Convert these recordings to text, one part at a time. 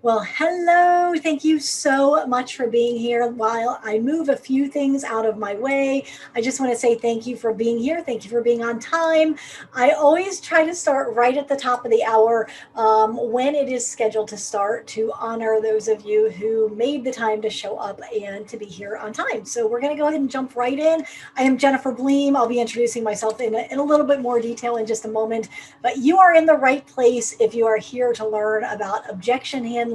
Well, hello. Thank you so much for being here. While I move a few things out of my way, I just want to say thank you for being here. Thank you for being on time. I always try to start right at the top of the hour when it is scheduled to start to honor those of you who made the time to show up and to be here on time. So we're going to go ahead and jump right in. I am Jennifer Bleam. I'll be introducing myself in a little bit more detail in just a moment, but you are in the right place if you are here to learn about objection handling,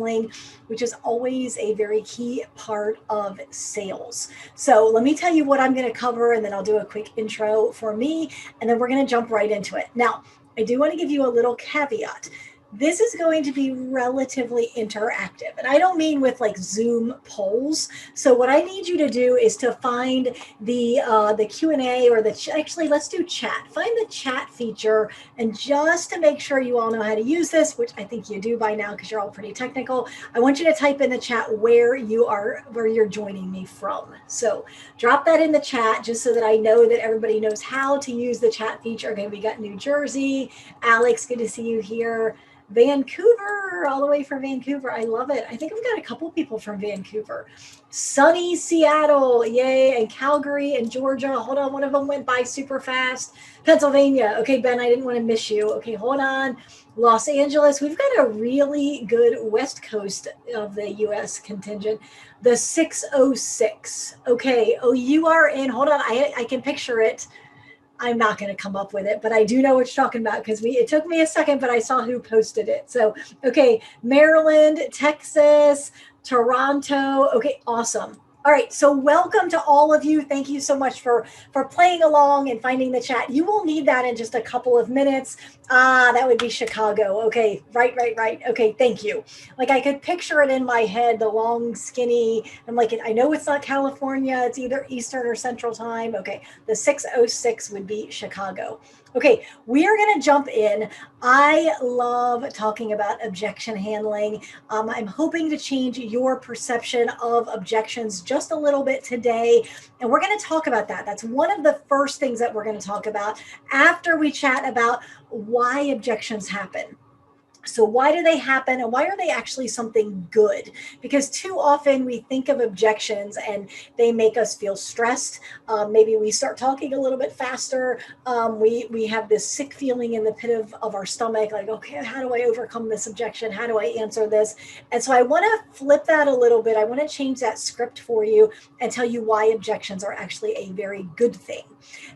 which is always a very key part of sales. So let me tell you what I'm going to cover, and then I'll do a quick intro for me, and then we're going to jump right into it. Now, I do want to give you a little caveat. This is going to be relatively interactive, and I don't mean with like Zoom polls. So what I need you to do is to find the Q&A or actually let's do chat. Find the chat feature, and just to make sure you all know how to use this, which I think you do by now because you're all pretty technical, I want you to type in the chat where you're joining me from. So drop that in the chat just so that I know that everybody knows how to use the chat feature. Okay, we got New Jersey. Alex, good to see you here. Vancouver, all the way from Vancouver. I love it. I think we've got a couple people from Vancouver. Sunny Seattle, yay, and Calgary and Georgia. Hold on, one of them went by super fast. Pennsylvania. Okay, Ben, I didn't want to miss you. Okay, hold on. Los Angeles. We've got a really good West Coast of the US contingent. The 606. Okay, oh, you are in. Hold on, I can picture it. I'm not going to come up with it, but I do know what you're talking about because it took me a second, but I saw who posted it. So, okay, Maryland, Texas, Toronto. Okay, awesome. All right, so welcome to all of you. Thank you so much for playing along and finding the chat. You will need that in just a couple of minutes. That would be Chicago. Okay, right. Okay, thank you. Like I could picture it in my head, the long, skinny. I'm like, I know it's not California. It's either Eastern or Central time. Okay, the 606 would be Chicago. Okay, we are going to jump in. I love talking about objection handling. I'm hoping to change your perception of objections just a little bit today. And we're going to talk about that. That's one of the first things that we're going to talk about after we chat about why objections happen. So why do they happen, and why are they actually something good? Because too often we think of objections and they make us feel stressed. Maybe we start talking a little bit faster. We have this sick feeling in the pit of our stomach, like, okay, how do I overcome this objection? How do I answer this? And so I want to flip that a little bit. I want to change that script for you and tell you why objections are actually a very good thing.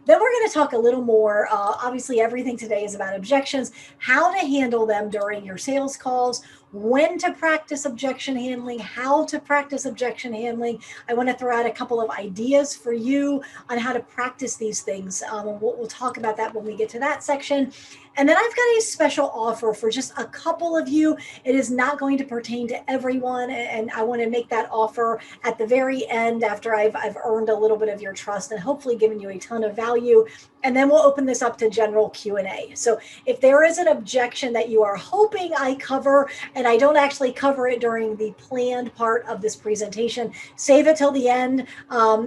Then we're going to talk a little more. Obviously, everything today is about objections, how to handle them during your sales calls, when to practice objection handling, how to practice objection handling. I want to throw out a couple of ideas for you on how to practice these things. We'll talk about that when we get to that section. And then I've got a special offer for just a couple of you. It is not going to pertain to everyone, and I want to make that offer at the very end after I've earned a little bit of your trust and hopefully given you a ton of value. And then we'll open this up to general Q&A. So if there is an objection that you are hoping I cover and I don't actually cover it during the planned part of this presentation, save it till the end.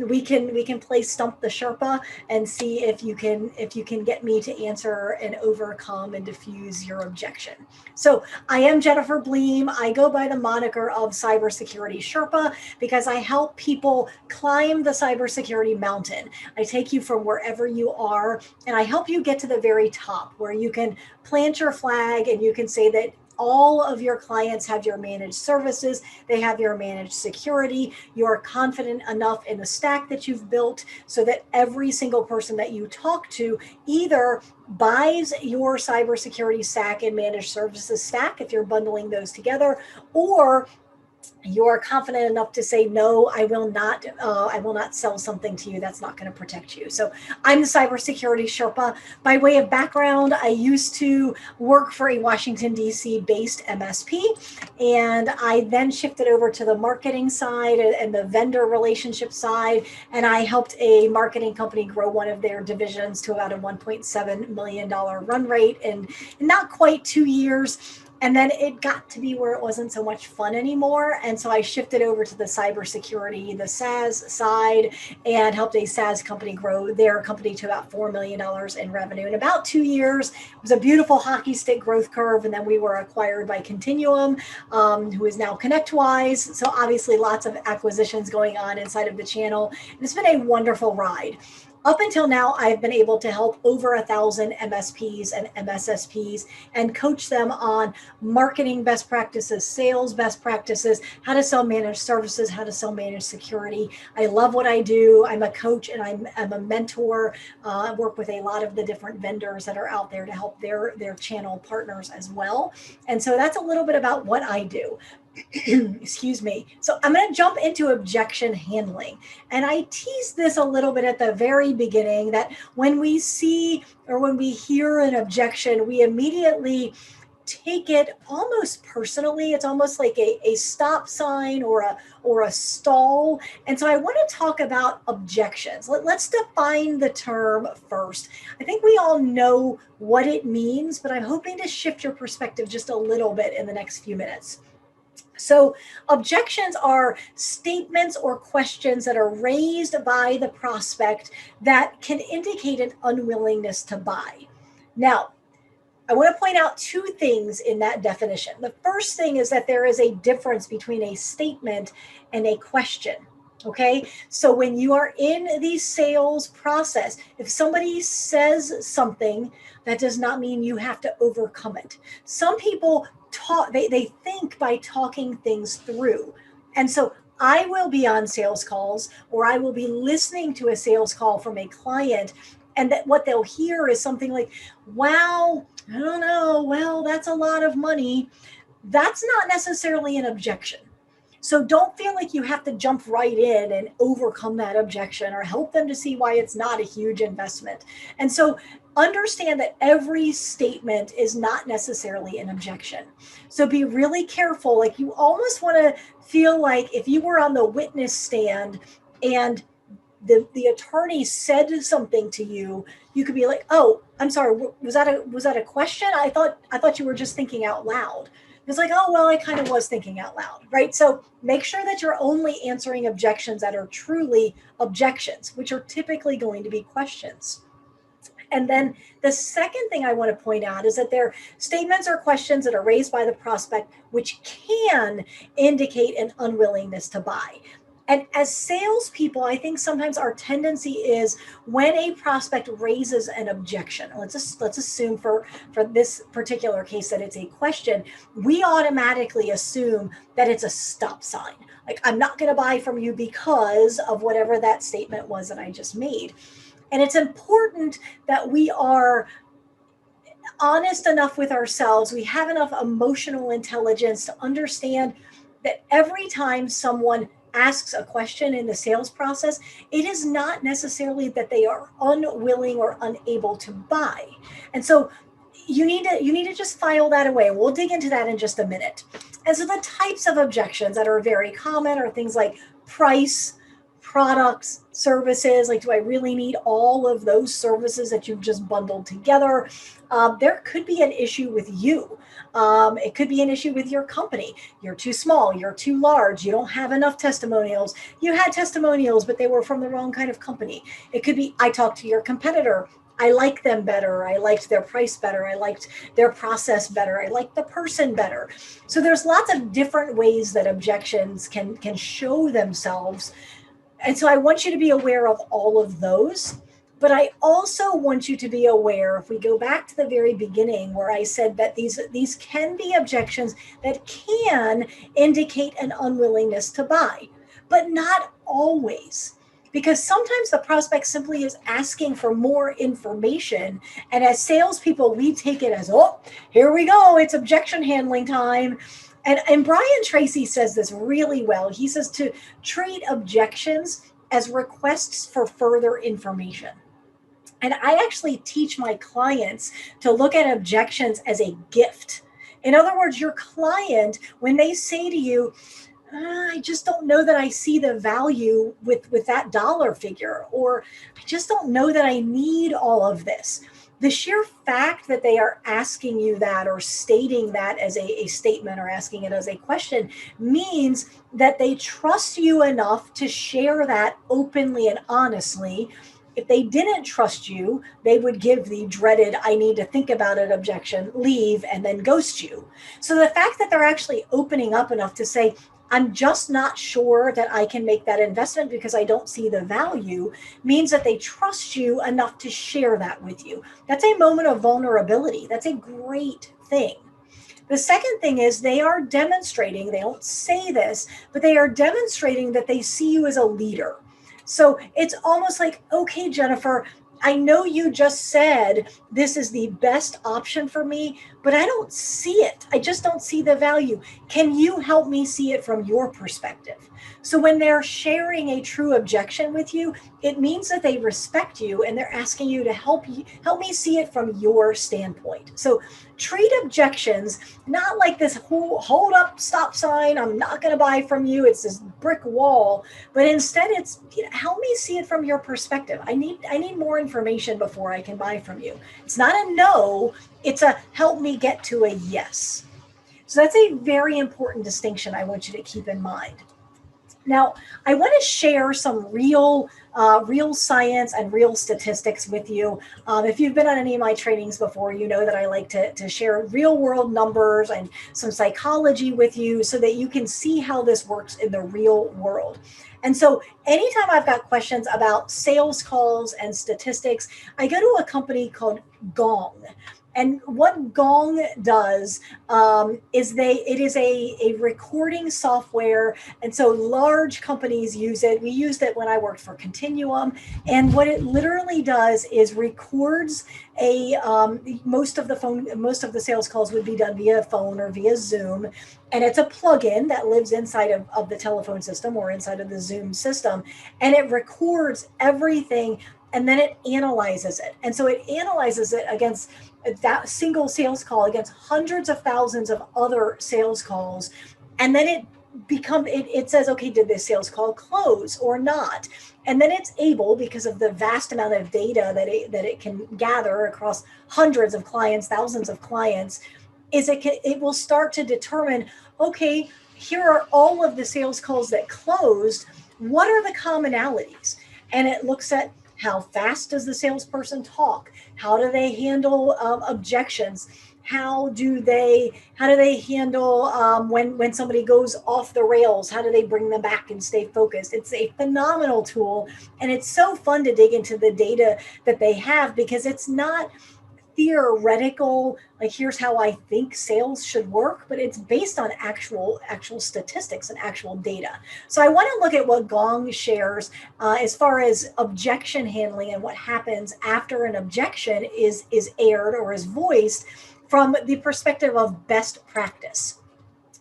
We can play Stump the Sherpa and see if you can get me to answer and overcome and diffuse your objection. So I am Jennifer Bleam. I go by the moniker of Cybersecurity Sherpa because I help people climb the cybersecurity mountain. I take you from wherever you are and I help you get to the very top where you can plant your flag and you can say that all of your clients have your managed services, they have your managed security, you're confident enough in the stack that you've built so that every single person that you talk to either buys your cybersecurity stack and managed services stack if you're bundling those together, or you are confident enough to say, no, I will not sell something to you that's not going to protect you. So I'm the Cybersecurity Sherpa. By way of background, I used to work for a Washington, D.C. based MSP, and I then shifted over to the marketing side and the vendor relationship side, and I helped a marketing company grow one of their divisions to about a $1.7 million run rate in not quite 2 years. And then it got to be where it wasn't so much fun anymore. And so I shifted over to the cybersecurity, the SaaS side, and helped a SaaS company grow their company to about $4 million in revenue in about 2 years. It was a beautiful hockey stick growth curve. And then we were acquired by Continuum, who is now ConnectWise. So obviously lots of acquisitions going on inside of the channel. And it's been a wonderful ride. Up until now, I've been able to help over 1,000 MSPs and MSSPs and coach them on marketing best practices, sales best practices, how to sell managed services, how to sell managed security. I love what I do. I'm a coach and I'm a mentor. I work with a lot of the different vendors that are out there to help their channel partners as well. And so that's a little bit about what I do. Excuse me. So I'm going to jump into objection handling. And I teased this a little bit at the very beginning that when we see or when we hear an objection, we immediately take it almost personally. It's almost like a stop sign or a stall. And so I want to talk about objections. Let's define the term first. I think we all know what it means, but I'm hoping to shift your perspective just a little bit in the next few minutes. So objections are statements or questions that are raised by the prospect that can indicate an unwillingness to buy. Now, I want to point out two things in that definition. The first thing is that there is a difference between a statement and a question. Okay, so when you are in the sales process, if somebody says something, that does not mean you have to overcome it. Some people they think by talking things through. And so I will be on sales calls or I will be listening to a sales call from a client, and that what they'll hear is something like, wow, I don't know, well, that's a lot of money. That's not necessarily an objection. So don't feel like you have to jump right in and overcome that objection or help them to see why it's not a huge investment. And so understand that every statement is not necessarily an objection. So be really careful. Like you almost want to feel like if you were on the witness stand and the attorney said something to you, you could be like, "Oh, I'm sorry. Was that a question? I thought you were just thinking out loud." It's like, "Oh, well, I kind of was thinking out loud," right? So make sure that you're only answering objections that are truly objections, which are typically going to be questions. And then the second thing I want to point out is that they're statements or questions that are raised by the prospect, which can indicate an unwillingness to buy. And as salespeople, I think sometimes our tendency is when a prospect raises an objection, let's assume for this particular case that it's a question, we automatically assume that it's a stop sign. Like, I'm not going to buy from you because of whatever that statement was that I just made. And it's important that we are honest enough with ourselves. We have enough emotional intelligence to understand that every time someone asks a question in the sales process, it is not necessarily that they are unwilling or unable to buy. And so you need to just file that away. We'll dig into that in just a minute. And so the types of objections that are very common are things like price, products, services. Like, do I really need all of those services that you've just bundled together? There could be an issue with you. It could be an issue with your company. You're too small, you're too large, you don't have enough testimonials. You had testimonials, but they were from the wrong kind of company. It could be, I talked to your competitor. I like them better. I liked their price better. I liked their process better. I liked the person better. So there's lots of different ways that objections can show themselves. And so I want you to be aware of all of those. But I also want you to be aware, if we go back to the very beginning where I said that these can be objections that can indicate an unwillingness to buy, but not always. Because sometimes the prospect simply is asking for more information. And as salespeople, we take it as, oh, here we go, it's objection handling time. And Brian Tracy says this really well. He says to treat objections as requests for further information. And I actually teach my clients to look at objections as a gift. In other words, your client, when they say to you, I just don't know that I see the value with that dollar figure, or I just don't know that I need all of this. the sheer fact that they are asking you that or stating that as a statement or asking it as a question means that they trust you enough to share that openly and honestly. If they didn't trust you, they would give the dreaded, I need to think about it objection, leave, and then ghost you. So the fact that they're actually opening up enough to say, I'm just not sure that I can make that investment because I don't see the value, means that they trust you enough to share that with you. That's a moment of vulnerability. That's a great thing. The second thing is they are demonstrating, they don't say this, but they are demonstrating that they see you as a leader. So it's almost like, okay, Jennifer, I know you just said this is the best option for me, but I don't see it. I just don't see the value. Can you help me see it from your perspective? So when they're sharing a true objection with you, it means that they respect you and they're asking you to help me see it from your standpoint. So treat objections not like this hold up stop sign, I'm not going to buy from you, it's this brick wall, but instead it's, help me see it from your perspective. I need more information before I can buy from you. It's not a no, it's a help me get to a yes. So that's a very important distinction I want you to keep in mind. Now, I want to share some real science and real statistics with you. If you've been on any of my trainings before, you know that I like to share real world numbers and some psychology with you so that you can see how this works in the real world. And so anytime I've got questions about sales calls and statistics, I go to a company called Gong. And what Gong does is it is a recording software. And so large companies use it. We used it when I worked for Continuum. And what it literally does is records most of the sales calls would be done via phone or via Zoom. And it's a plugin that lives inside of the telephone system or inside of the Zoom system. And it records everything and then it analyzes it. And so it analyzes it against that single sales call against hundreds of thousands of other sales calls. And then it says, okay, did this sales call close or not? And then it's able, because of the vast amount of data that it can gather across hundreds of clients, thousands of clients, it will start to determine, okay, here are all of the sales calls that closed. What are the commonalities? And it looks at how fast does the salesperson talk? How do they handle objections? How do they handle when somebody goes off the rails? How do they bring them back and stay focused? It's a phenomenal tool, and it's so fun to dig into the data that they have because it's not theoretical, like here's how I think sales should work, but it's based on actual statistics and actual data. So I want to look at what Gong shares as far as objection handling and what happens after an objection is aired or is voiced from the perspective of best practice.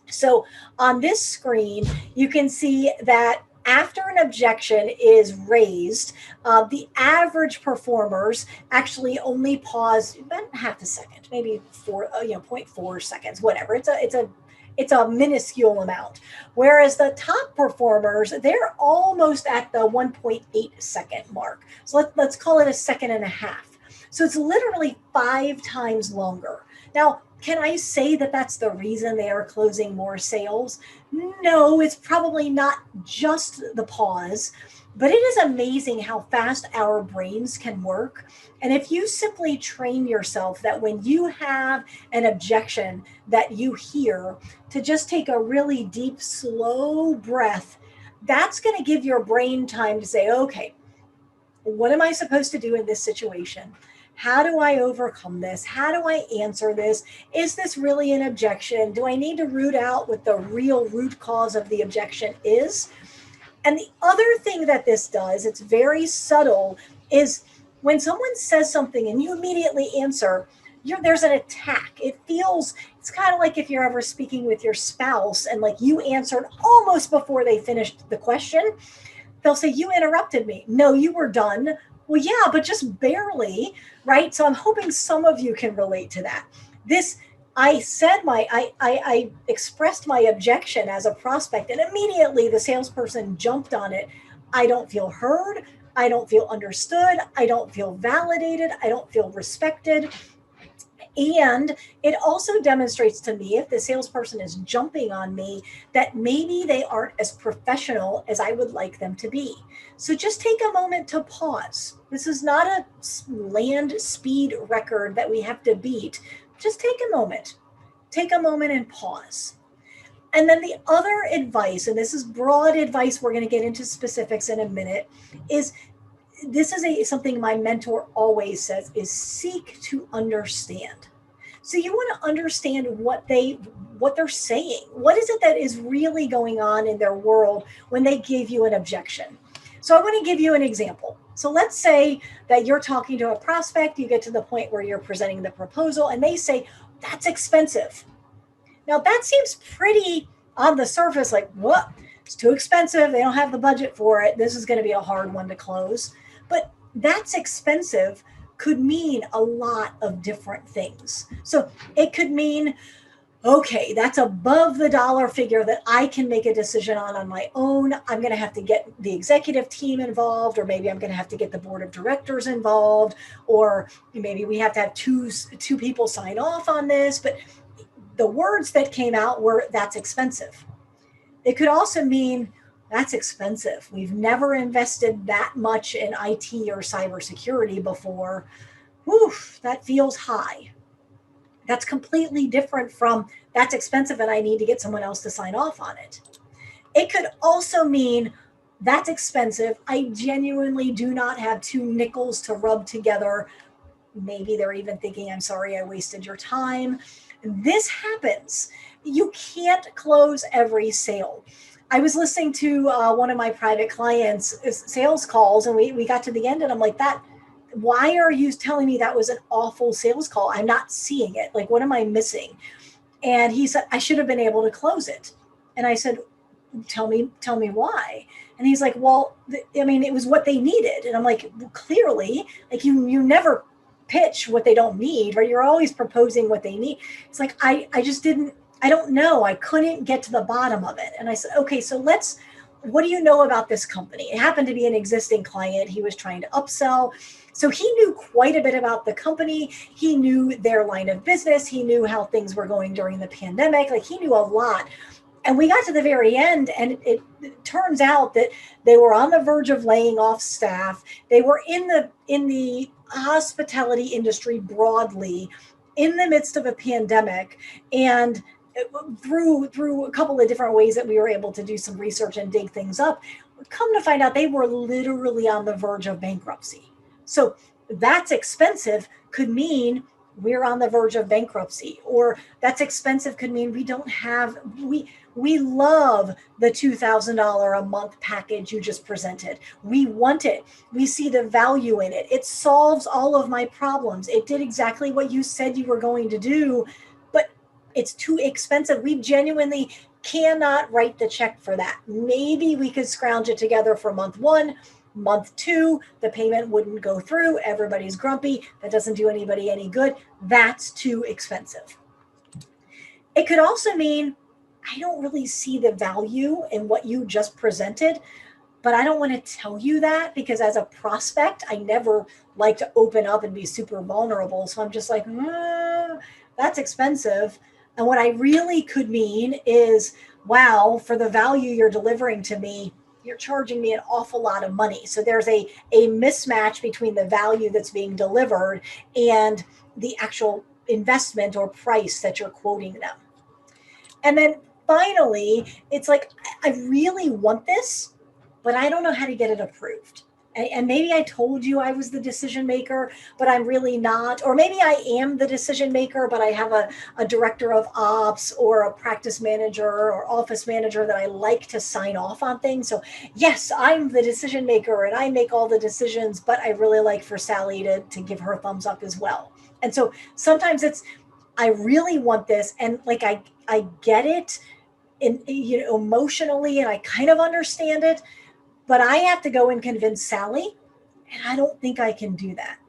So on this screen, you can see that after an objection is raised, the average performers actually only pause about half a second, maybe 0.4 seconds, whatever. It's a minuscule amount. Whereas the top performers, they're almost at the 1.8 second mark. So let's call it a second and a half. So it's literally 5 times longer. Now, can I say that that's the reason they are closing more sales? No, it's probably not just the pause, but it is amazing how fast our brains can work. And if you simply train yourself that when you have an objection that you hear, to just take a really deep, slow breath, that's going to give your brain time to say, okay, what am I supposed to do in this situation? How do I overcome this? How do I answer this? Is this really an objection? Do I need to root out what the real root cause of the objection is? And the other thing that this does, it's very subtle, is when someone says something and you immediately answer, there's an attack. It's kind of like if you're ever speaking with your spouse and like you answered almost before they finished the question. They'll say, you interrupted me. No, you were done. Well, yeah, but just barely, right? So I'm hoping some of you can relate to that. I expressed my objection as a prospect, and immediately the salesperson jumped on it. I don't feel heard. I don't feel understood. I don't feel validated. I don't feel respected. And it also demonstrates to me, if the salesperson is jumping on me, that maybe they aren't as professional as I would like them to be. So just take a moment to pause. This is not a land speed record that we have to beat. Just take a moment. Take a moment and pause. And then the other advice, and this is broad advice, we're going to get into specifics in a minute, is this is something my mentor always says, is seek to understand. So you want to understand what they're saying. What is it that is really going on in their world when they give you an objection? So I want to give you an example. So let's say that you're talking to a prospect, you get to the point where you're presenting the proposal, and they say, "That's expensive." Now that seems pretty on the surface like, what? It's too expensive. They don't have the budget for it. This is going to be a hard one to close. But that's expensive could mean a lot of different things. So it could mean, okay, that's above the dollar figure that I can make a decision on my own. I'm going to have to get the executive team involved, or maybe I'm going to have to get the board of directors involved, or maybe we have to have two people sign off on this. But the words that came out were, that's expensive. It could also mean, that's expensive. We've never invested that much in IT or cybersecurity before. Whew, that feels high. That's completely different from, that's expensive and I need to get someone else to sign off on it. It could also mean, that's expensive. I genuinely do not have two nickels to rub together. Maybe they're even thinking, I'm sorry I wasted your time. This happens. You can't close every sale. I was listening to one of my private clients' sales calls, and we got to the end, and I'm like, why are you telling me that was an awful sales call? I'm not seeing it. Like, what am I missing? And he said, I should have been able to close it. And I said, tell me why. And he's like, well, it was what they needed. And I'm like, well, clearly, like you never pitch what they don't need, right? You're always proposing what they need. It's like, I don't know. I couldn't get to the bottom of it. And I said, okay, so what do you know about this company? It happened to be an existing client. He was trying to upsell. So he knew quite a bit about the company. He knew their line of business. He knew how things were going during the pandemic. Like, he knew a lot. And we got to the very end, and it turns out that they were on the verge of laying off staff. They were in the hospitality industry broadly, in the midst of a pandemic, and through a couple of different ways that we were able to do some research and dig things up, come to find out they were literally on the verge of bankruptcy. So that's expensive could mean we're on the verge of bankruptcy, or that's expensive could mean we love the $2,000 a month package you just presented. We want it. We see the value in it. It solves all of my problems. It did exactly what you said you were going to do, but it's too expensive. We genuinely cannot write the check for that. Maybe we could scrounge it together for month 1. Month 2, the payment wouldn't go through. Everybody's grumpy. That doesn't do anybody any good. That's too expensive. It could also mean, I don't really see the value in what you just presented, but I don't want to tell you that, because as a prospect, I never like to open up and be super vulnerable. So I'm just like, that's expensive. And what I really could mean is, wow, for the value you're delivering to me, you're charging me an awful lot of money. So there's a mismatch between the value that's being delivered and the actual investment or price that you're quoting them. And then finally, it's like, I really want this, but I don't know how to get it approved. And maybe I told you I was the decision maker, but I'm really not. Or maybe I am the decision maker, but I have a director of ops or a practice manager or office manager that I like to sign off on things. So yes, I'm the decision maker and I make all the decisions, but I really like for Sally to give her thumbs up as well. And so sometimes it's, I really want this, and like I get it emotionally, and I kind of understand it, but I have to go and convince Sally, and I don't think I can do that.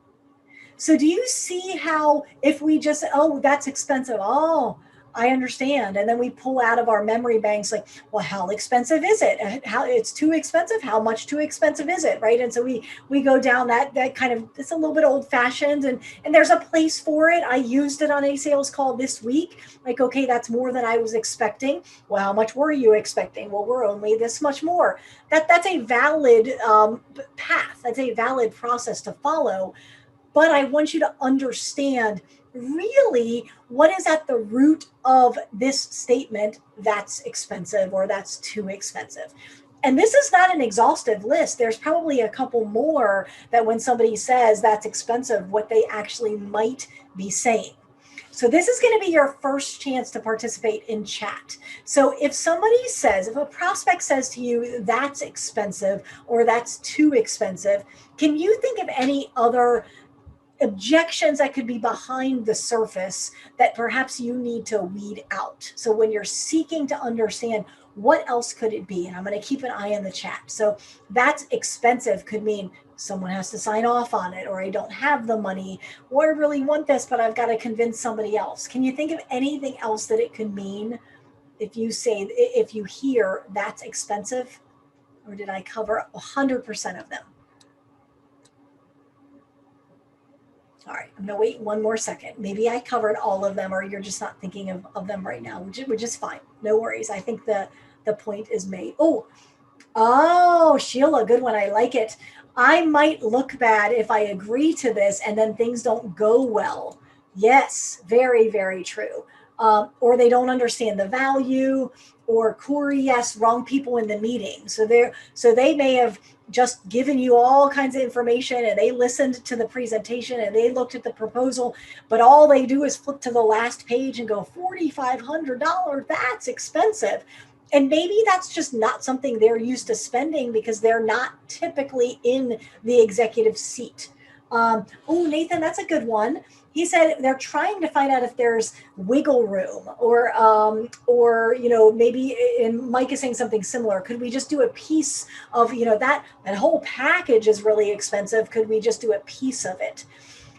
So do you see how, if we just, oh, that's expensive. Oh, I understand. And then we pull out of our memory banks like, well, how expensive is it? How it's too expensive? How much too expensive is it? Right. And so we go down that kind of, it's a little bit old fashioned, and there's a place for it. I used it on a sales call this week. Like, okay, that's more than I was expecting. Well, how much were you expecting? Well, we're only this much more. That's a valid path. That's a valid process to follow. But I want you to understand really what is at the root of this statement, that's expensive or that's too expensive. And this is not an exhaustive list. There's probably a couple more that when somebody says that's expensive, what they actually might be saying. So this is going to be your first chance to participate in chat. So if somebody says, if a prospect says to you, that's expensive or that's too expensive, can you think of any other objections that could be behind the surface that perhaps you need to weed out? So when you're seeking to understand what else could it be, and I'm going to keep an eye on the chat. So that's expensive could mean someone has to sign off on it, or I don't have the money, or I really want this, but I've got to convince somebody else. Can you think of anything else that it could mean if you say, if you hear that's expensive? Or did I cover 100% of them? All right, I'm gonna wait one more second. Maybe I covered all of them, or you're just not thinking of them right now, which is fine. No worries. I think the point is made. Oh, Sheila, good one. I like it. I might look bad if I agree to this and then things don't go well. Yes, very, very true. Or they don't understand the value, or Corey, yes, wrong people in the meeting. So they may have just given you all kinds of information, and they listened to the presentation and they looked at the proposal, but all they do is flip to the last page and go $4,500. That's expensive. And maybe that's just not something they're used to spending because they're not typically in the executive seat. Nathan, that's a good one. He said they're trying to find out if there's wiggle room, or maybe, and Mike is saying something similar. Could we just do a piece of, that whole package is really expensive. Could we just do a piece of it?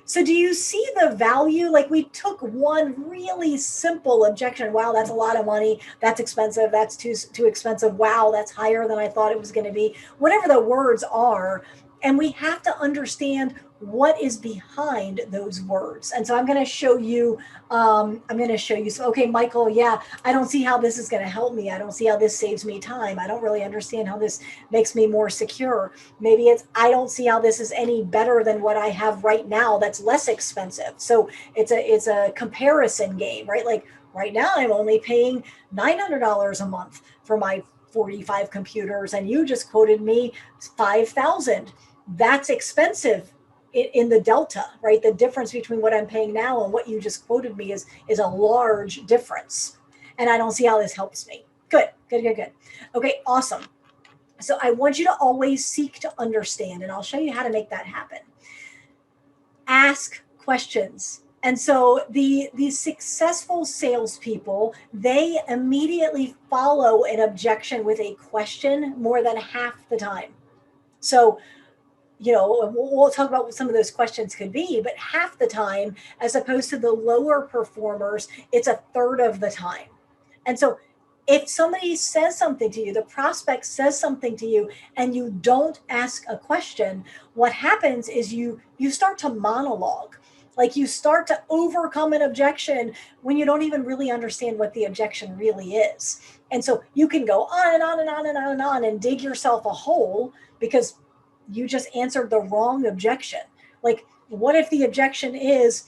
So do you see the value? Like, we took one really simple objection. Wow, that's a lot of money. That's expensive. That's too expensive. Wow, that's higher than I thought it was going to be. Whatever the words are. And we have to understand what is behind those words. And so I'm going to show you, so, okay, Michael, yeah, I don't see how this is going to help me. I don't see how this saves me time. I don't really understand how this makes me more secure. Maybe it's, I don't see how this is any better than what I have right now that's less expensive. So it's a comparison game, right? Like right now I'm only paying $900 a month for my 45 computers, and you just quoted me 5,000. That's expensive in the delta, right? The difference between what I'm paying now and what you just quoted me is a large difference. And I don't see how this helps me. Good. Okay, awesome. So I want you to always seek to understand, and I'll show you how to make that happen. Ask questions. And so the successful salespeople, they immediately follow an objection with a question more than half the time. So, we'll talk about what some of those questions could be, but half the time, as opposed to the lower performers, it's a third of the time. And so if somebody says something to you, the prospect says something to you, and you don't ask a question, what happens is you start to monologue. Like, you start to overcome an objection when you don't even really understand what the objection really is. And so you can go on and on and on and on and on and dig yourself a hole because you just answered the wrong objection. Like, what if the objection is,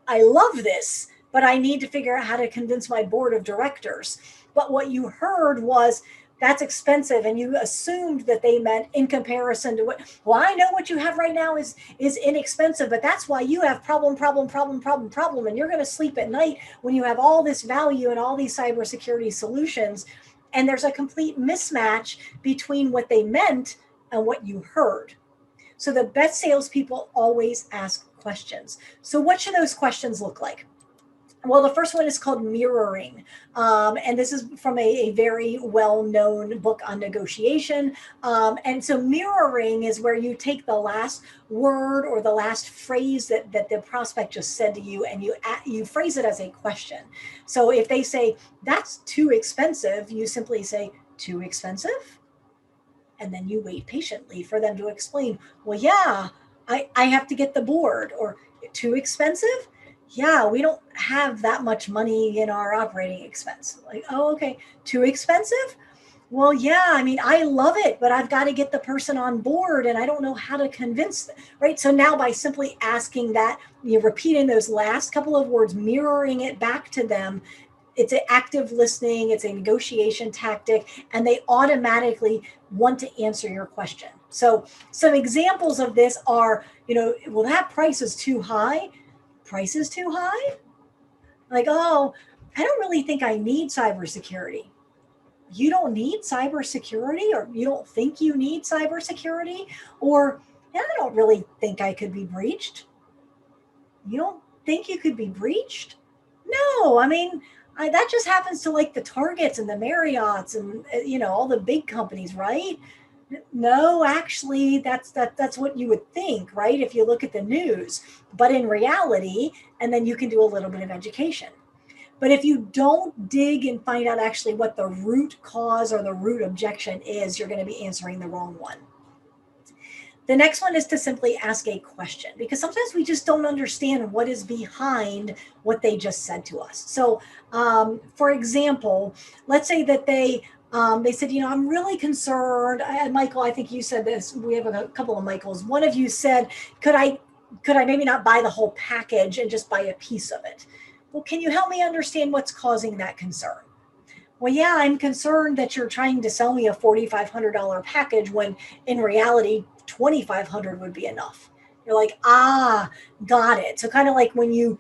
I love this, but I need to figure out how to convince my board of directors. But what you heard was, that's expensive, and you assumed that they meant in comparison to what, well, I know what you have right now is inexpensive, but that's why you have problem, and you're going to sleep at night when you have all this value and all these cybersecurity solutions. And there's a complete mismatch between what they meant and what you heard. So the best salespeople always ask questions. So what should those questions look like? Well, the first one is called mirroring. And this is from a very well-known book on negotiation. And so mirroring is where you take the last word or the last phrase that the prospect just said to you, and you phrase it as a question. So if they say, that's too expensive, you simply say, too expensive? And then you wait patiently for them to explain, well, yeah, I have to get the board. Or too expensive? Yeah, we don't have that much money in our operating expense. Like, oh, okay. Too expensive? Well, yeah, I mean, I love it, but I've got to get the person on board and I don't know how to convince them, right? So now by simply asking that, you're repeating those last couple of words, mirroring it back to them, it's an active listening, it's a negotiation tactic, and they automatically want to answer your question. So some examples of this are, well, that price is too high. Price is too high? Like, oh, I don't really think I need cybersecurity. You don't need cybersecurity, or you don't think you need cybersecurity, or I don't really think I could be breached. You don't think you could be breached? No, I mean, that just happens to like the Targets and the Marriotts and all the big companies, right? No, actually, that's what you would think, right? If you look at the news, but in reality, and then you can do a little bit of education. But if you don't dig and find out actually what the root cause or the root objection is, you're going to be answering the wrong one. The next one is to simply ask a question, because sometimes we just don't understand what is behind what they just said to us. So, for example, let's say that they said, I'm really concerned. Michael, I think you said this. We have a couple of Michaels. One of you said, could I maybe not buy the whole package and just buy a piece of it? Well, can you help me understand what's causing that concern? Well, yeah, I'm concerned that you're trying to sell me a $4,500 package when in reality, $2,500 would be enough. You're like, got it. So kind of like when you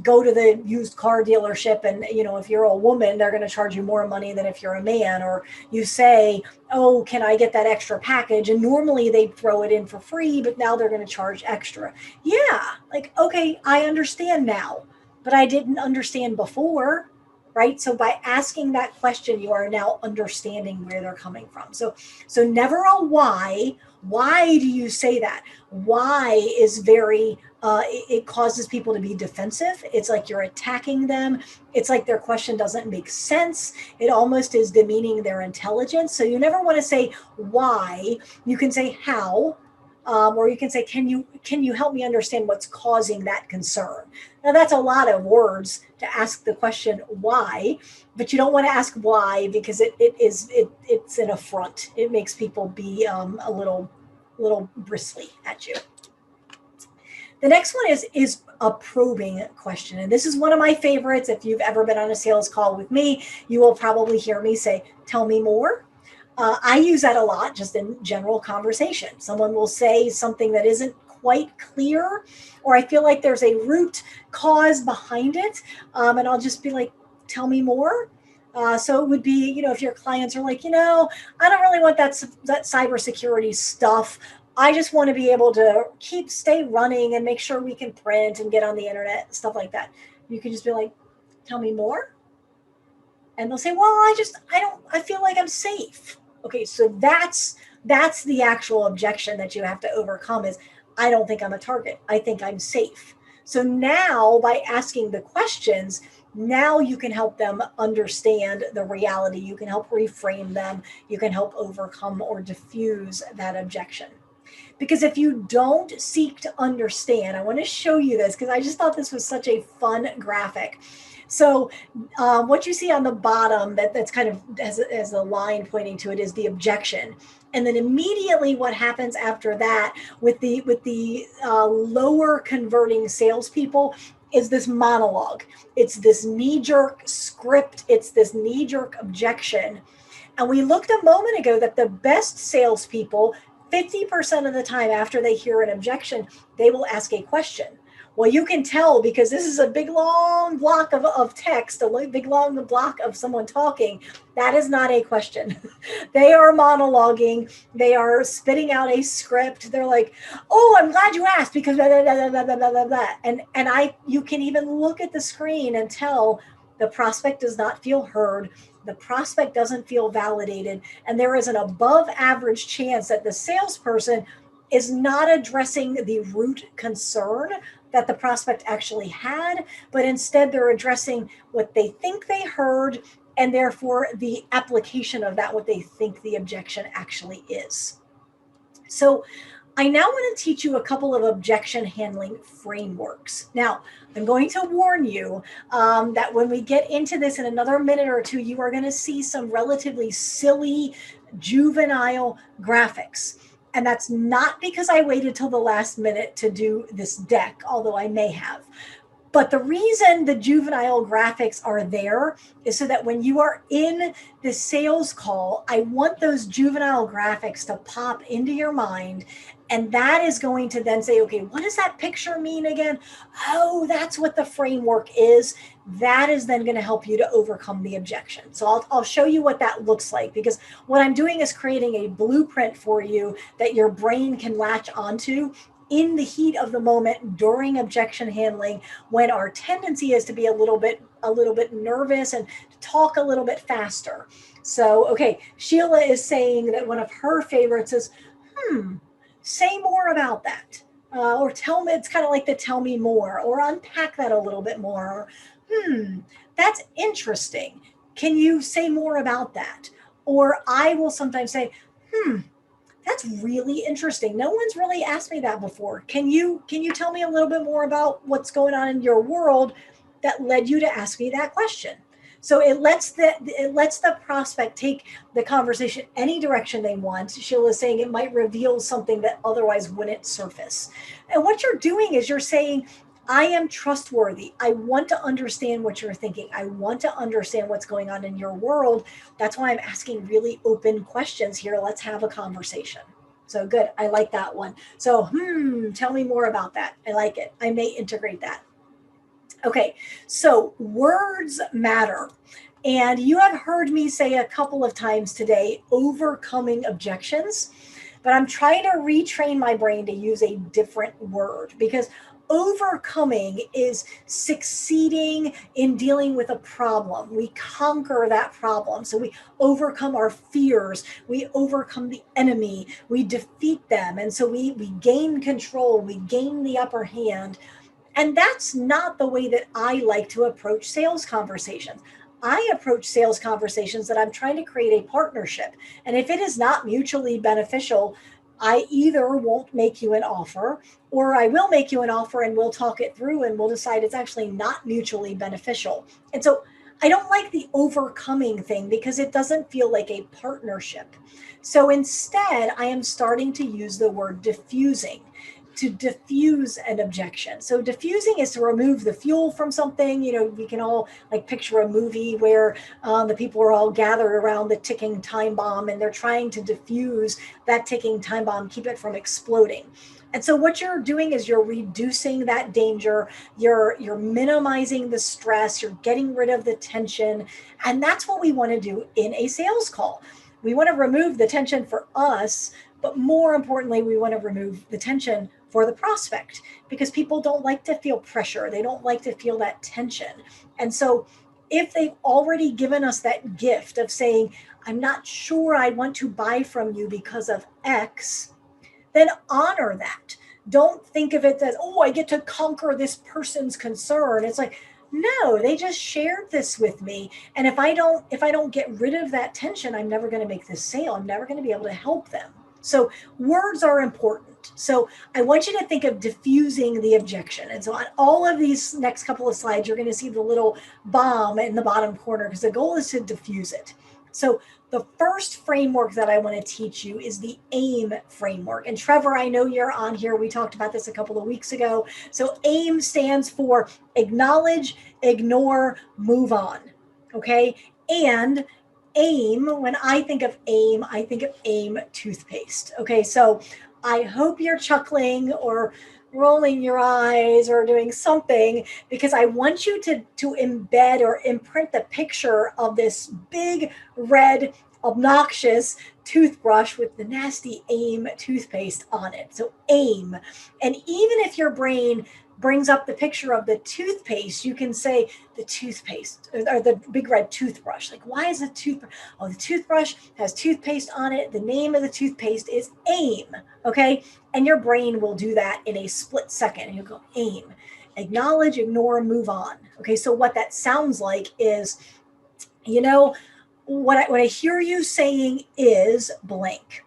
go to the used car dealership and, if you're a woman, they're going to charge you more money than if you're a man. Or you say, oh, can I get that extra package? And normally they throw it in for free, but now they're going to charge extra. Yeah, like, okay, I understand now, but I didn't understand before. Right. So by asking that question, you are now understanding where they're coming from. So never a why. Why do you say that? Why is very, it causes people to be defensive. It's like you're attacking them. It's like their question doesn't make sense. It almost is demeaning their intelligence. So you never want to say why. You can say how. Or you can say, can you help me understand what's causing that concern? Now that's a lot of words to ask the question why, but you don't want to ask why because it's an affront. It makes people be a little bristly at you. The next one is a probing question, and this is one of my favorites. If you've ever been on a sales call with me, you will probably hear me say, "Tell me more." I use that a lot just in general conversation. Someone will say something that isn't quite clear, or I feel like there's a root cause behind it. And I'll just be like, tell me more. So it would be, if your clients are like, I don't really want that cybersecurity stuff. I just want to be able to stay running and make sure we can print and get on the internet, stuff like that. You can just be like, tell me more. And they'll say, well, I feel like I'm safe. Okay, so that's the actual objection that you have to overcome is, I don't think I'm a target. I think I'm safe. So now by asking the questions, now you can help them understand the reality. You can help reframe them. You can help overcome or diffuse that objection. Because if you don't seek to understand, I want to show you this because I just thought this was such a fun graphic. So what you see on the bottom that's kind of as a line pointing to it is the objection. And then immediately what happens after that with the lower converting salespeople is this monologue. It's this knee-jerk script. It's this knee-jerk objection. And we looked a moment ago that the best salespeople, 50% of the time after they hear an objection, they will ask a question. Well, you can tell because this is a big long block of text, a big long block of someone talking. That is not a question. They are monologuing. They are spitting out a script. They're like, "Oh, I'm glad you asked because blah, blah, blah, blah, blah, blah, blah, blah." And you can even look at the screen and tell the prospect does not feel heard. The prospect doesn't feel validated, and there is an above average chance that the salesperson is not addressing the root concern that the prospect actually had, but instead they're addressing what they think they heard and therefore the application of that, what they think the objection actually is. So I now want to teach you a couple of objection handling frameworks. Now, I'm going to warn you that when we get into this in another minute or two, you are going to see some relatively silly, juvenile graphics. And that's not because I waited till the last minute to do this deck, although I may have. But the reason the juvenile graphics are there is so that when you are in the sales call, I want those juvenile graphics to pop into your mind. And that is going to then say, okay, what does that picture mean again? Oh, that's what the framework is. That is then going to help you to overcome the objection. So I'll show you what that looks like, because what I'm doing is creating a blueprint for you that your brain can latch onto in the heat of the moment during objection handling, when our tendency is to be a little bit nervous and talk a little bit faster. So, okay, Sheila is saying that one of her favorites is, say more about that. Or tell me, it's kind of like the tell me more, or unpack that a little bit more. Or, that's interesting. Can you say more about that? Or I will sometimes say, that's really interesting. No one's really asked me that before. Can you tell me a little bit more about what's going on in your world that led you to ask me that question? So it lets the prospect take the conversation any direction they want. Sheila's saying it might reveal something that otherwise wouldn't surface. And what you're doing is you're saying, I am trustworthy. I want to understand what you're thinking. I want to understand what's going on in your world. That's why I'm asking really open questions here. Let's have a conversation. So good. I like that one. So, tell me more about that. I like it. I may integrate that. Okay. So words matter. And you have heard me say a couple of times today, overcoming objections, but I'm trying to retrain my brain to use a different word, because overcoming is succeeding in dealing with a problem. We conquer that problem. So we overcome our fears. We overcome the enemy. We defeat them. And so we gain control. We gain the upper hand. And that's not the way that I like to approach sales conversations. I approach sales conversations that I'm trying to create a partnership. And if it is not mutually beneficial, I either won't make you an offer, or I will make you an offer and we'll talk it through and we'll decide it's actually not mutually beneficial. And so I don't like the overcoming thing because it doesn't feel like a partnership. So instead, I am starting to use the word diffusing, to diffuse an objection. So diffusing is to remove the fuel from something. You know, we can all like picture a movie where the people are all gathered around the ticking time bomb and they're trying to diffuse that ticking time bomb, keep it from exploding. And so what you're doing is you're reducing that danger, you're minimizing the stress, you're getting rid of the tension. And that's what we want to do in a sales call. We want to remove the tension for us, but more importantly, we want to remove the tension for the prospect, because people don't like to feel pressure. They don't like to feel that tension. And so if they've already given us that gift of saying, I'm not sure I want to buy from you because of X, then honor that. Don't think of it as, oh, I get to conquer this person's concern. It's like, no, they just shared this with me. And if I don't get rid of that tension, I'm never going to make this sale. I'm never going to be able to help them. So words are important. So I want you to think of diffusing the objection. And so on all of these next couple of slides, you're going to see the little bomb in the bottom corner, because the goal is to diffuse it. So the first framework that I want to teach you is the AIM framework. And Trevor, I know you're on here. We talked about this a couple of weeks ago. So AIM stands for acknowledge, ignore, move on. Okay. And AIM, when I think of AIM, I think of AIM toothpaste. Okay. So I hope you're chuckling, or rolling your eyes or doing something, because I want you to embed or imprint the picture of this big red obnoxious toothbrush with the nasty AIM toothpaste on it. So AIM. And even if your brain brings up the picture of the toothpaste, you can say the toothpaste or the big red toothbrush. Like, why is the toothbrush? Oh, the toothbrush has toothpaste on it. The name of the toothpaste is AIM. Okay. And your brain will do that in a split second. And you'll go AIM, acknowledge, ignore, move on. Okay. So what that sounds like is, you know, what I hear you saying is blank.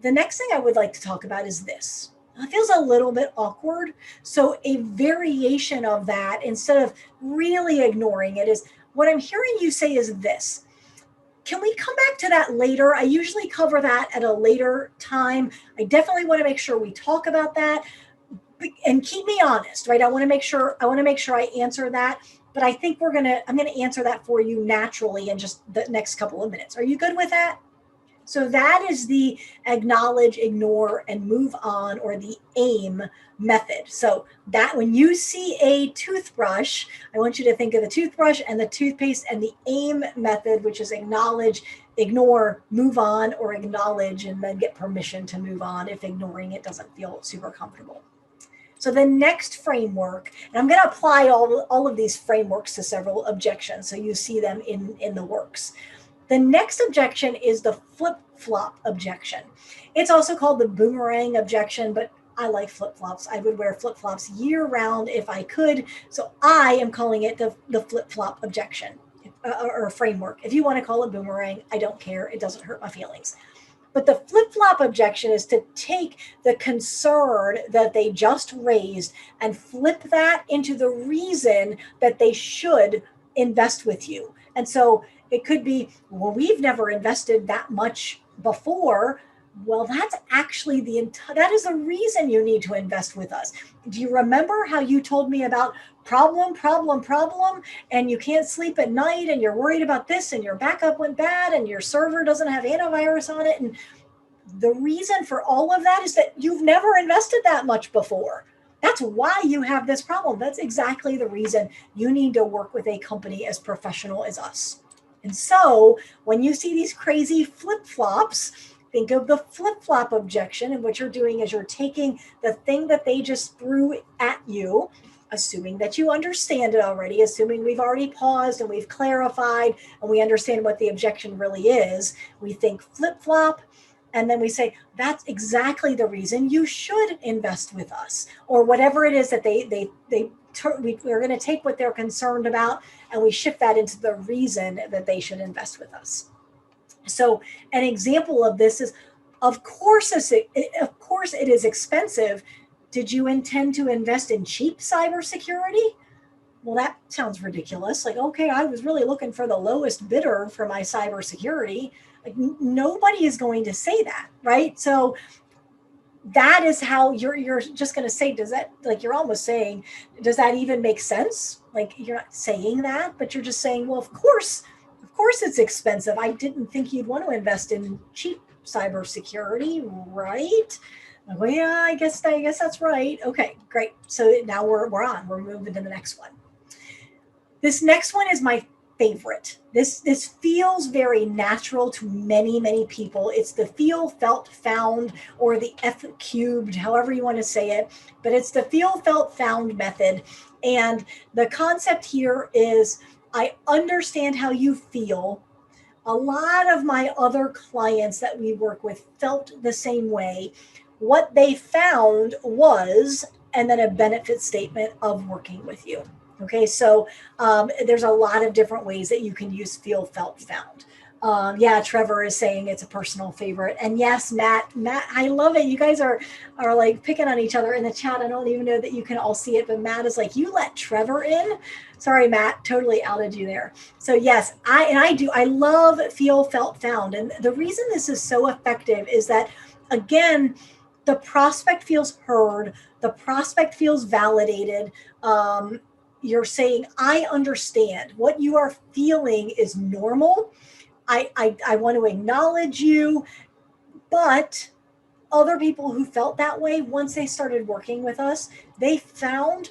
The next thing I would like to talk about is this. It feels a little bit awkward. So, a variation of that, instead of really ignoring it, is what I'm hearing you say is this. Can we come back to that later? I usually cover that at a later time. I definitely want to make sure we talk about that, and keep me honest, right? I want to make sure I answer that. But I think I'm gonna answer that for you naturally in just the next couple of minutes. Are you good with that? So that is the acknowledge, ignore, and move on, or the AIM method. So that when you see a toothbrush, I want you to think of the toothbrush and the toothpaste and the AIM method, which is acknowledge, ignore, move on, or acknowledge and then get permission to move on if ignoring it doesn't feel super comfortable. So the next framework, and I'm going to apply all of these frameworks to several objections so you see them in the works. The next objection is the flip-flop objection. It's also called the boomerang objection, but I like flip-flops. I would wear flip-flops year-round if I could. So I am calling it the flip-flop objection or framework. If you want to call it boomerang, I don't care. It doesn't hurt my feelings. But the flip-flop objection is to take the concern that they just raised and flip that into the reason that they should invest with you. And so it could be, well, we've never invested that much before. Well, that's actually that is the reason you need to invest with us. Do you remember how you told me about problem, and you can't sleep at night and you're worried about this and your backup went bad and your server doesn't have antivirus on it? And the reason for all of that is that you've never invested that much before. That's why you have this problem. That's exactly the reason you need to work with a company as professional as us. And so when you see these crazy flip-flops, think of the flip-flop objection. And what you're doing is you're taking the thing that they just threw at you, assuming that you understand it already, assuming we've already paused and we've clarified and we understand what the objection really is. We think flip-flop, and then we say, that's exactly the reason you should invest with us, or whatever it is that we're going to take what they're concerned about and we shift that into the reason that they should invest with us. So an example of this is, of course it is expensive. Did you intend to invest in cheap cybersecurity? Well, that sounds ridiculous. Like, okay, I was really looking for the lowest bidder for my cybersecurity. Like, nobody is going to say that, right? So that is how you're just going to say, does that, like, you're almost saying, does that even make sense? Like, you're not saying that, but you're just saying, well, of course it's expensive. I didn't think you'd want to invest in cheap cybersecurity, right? Well, yeah, I guess that's right. Okay, great. So now we're moving to the next one. This next one is my favorite. This feels very natural to many people. It's the feel, felt, found, or the F cubed, however you want to say it, but it's the feel, felt, found method. And the concept here is, I understand how you feel. A lot of my other clients that we work with felt the same way. What they found was, and then a benefit statement of working with you. Okay, so there's a lot of different ways that you can use feel, felt, found. Yeah, Trevor is saying it's a personal favorite. And yes, Matt, I love it. You guys are like picking on each other in the chat. I don't even know that you can all see it, but Matt is like, you let Trevor in? Sorry, Matt, totally outed you there. So yes, I love feel, felt, found. And the reason this is so effective is that, again, the prospect feels heard, the prospect feels validated. You're saying, I understand what you are feeling is normal. I want to acknowledge you, but other people who felt that way, once they started working with us, they found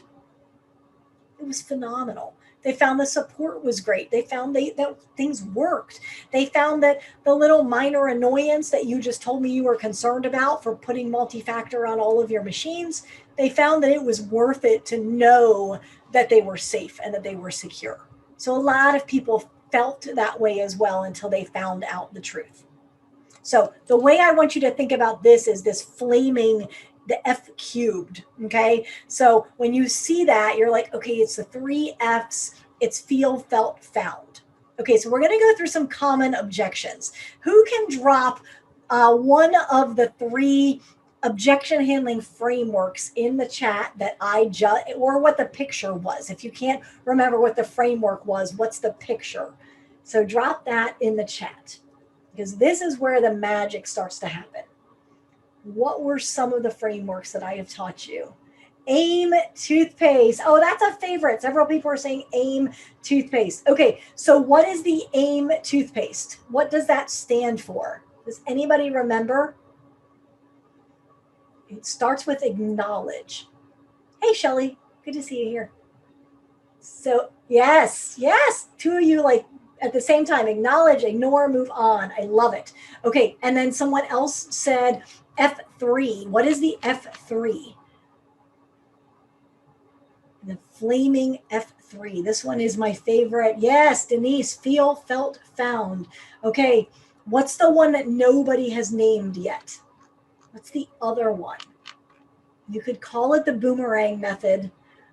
it was phenomenal. They found the support was great. They found that things worked. They found that the little minor annoyance that you just told me you were concerned about for putting multi-factor on all of your machines, they found that it was worth it to know that they were safe and that they were secure. So a lot of people felt that way as well until they found out the truth. So the way I want you to think about this is this flaming, the F cubed. Okay. So when you see that, you're like, okay, it's the three F's. It's feel, felt, found. Okay. So we're going to go through some common objections. Who can drop one of the three objection handling frameworks in the chat that I just, or what the picture was? If you can't remember what the framework was, what's the picture? So drop that in the chat, because this is where the magic starts to happen. What were some of the frameworks that I have taught you? AIM toothpaste. Oh, that's a favorite. Several people are saying AIM toothpaste. Okay, so what is the AIM toothpaste? What does that stand for? Does anybody remember? It starts with acknowledge. Hey, Shelly, good to see you here. So yes, two of you like at the same time, acknowledge, ignore, move on. I love it. Okay, and then someone else said F3. What is the F3? The flaming F3. This one is my favorite. Yes, Denise, feel, felt, found. Okay, what's the one that nobody has named yet? What's the other one? You could call it the boomerang method.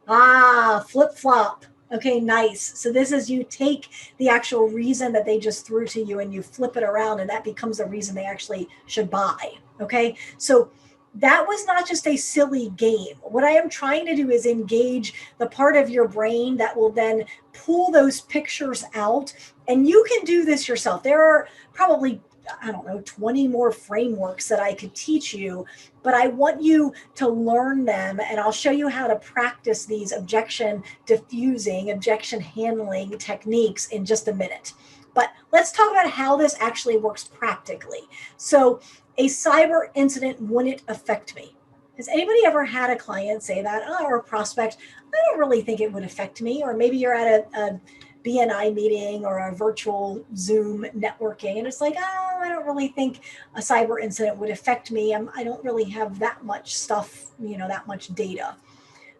Flip-flop. Okay, nice. So this is you take the actual reason that they just threw to you and you flip it around, and that becomes the reason they actually should buy. Okay, so that was not just a silly game. What I am trying to do is engage the part of your brain that will then pull those pictures out, and you can do this yourself. There are probably, I don't know, 20 more frameworks that I could teach you, but I want you to learn them, and I'll show you how to practice these objection diffusing, objection handling techniques in just a minute. But let's talk about how this actually works practically. So a cyber incident wouldn't affect me. Has anybody ever had a client say that, or a prospect, I don't really think it would affect me? Or maybe you're at a BNI meeting or a virtual Zoom networking, and it's like, oh, I don't really think a cyber incident would affect me. I don't really have that much stuff, that much data.